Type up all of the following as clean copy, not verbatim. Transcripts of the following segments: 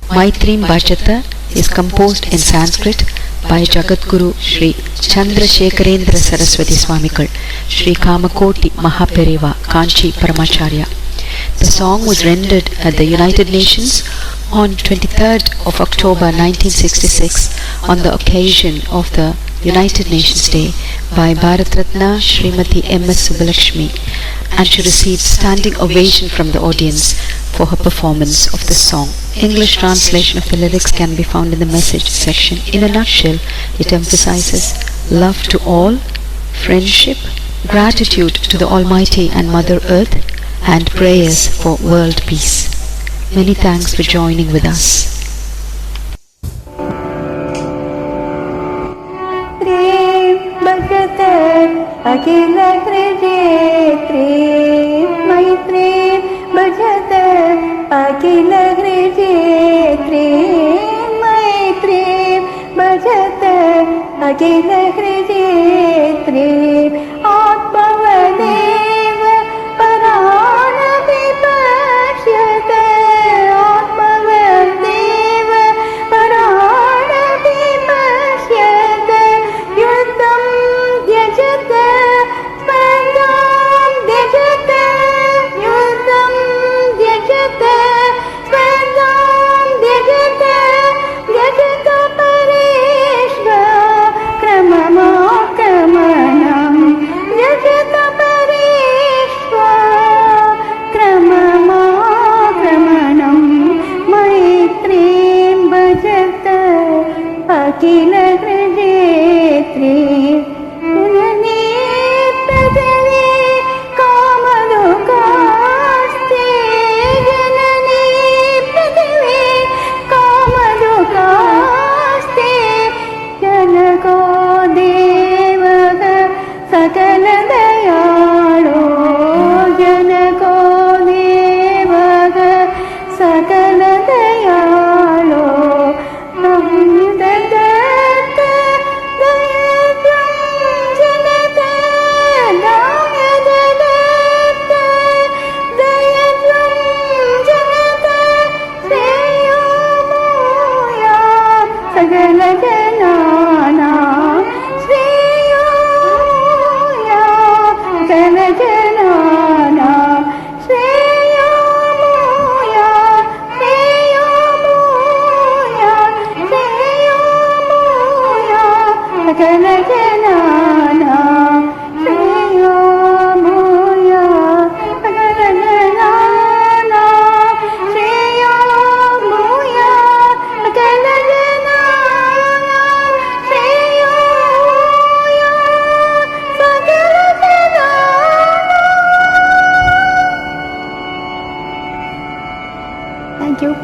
Maitreya Bhajata is composed in Sanskrit by Jagadguru Sri Chandrasekharendra Saraswati Swamikal, Sri Kamakoti Mahapereva Kanchi Paramacharya. The song was rendered at the United Nations on 23rd of October 1966 on the occasion of the United Nations Day by Bharat Ratna Srimati M.S. Subbalakshmi, and she received standing ovation from the audience for her performance of the song. English translation of the lyrics can be found in the message section. In a nutshell, it emphasizes love to all, friendship, gratitude to the Almighty and Mother Earth, and prayers for world peace. Many thanks for joining with us.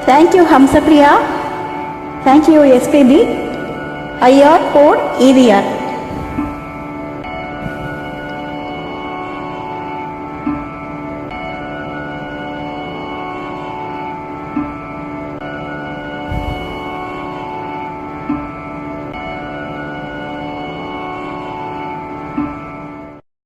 Thank you, Hamsapriya. Thank you, SPB. IR code EVR.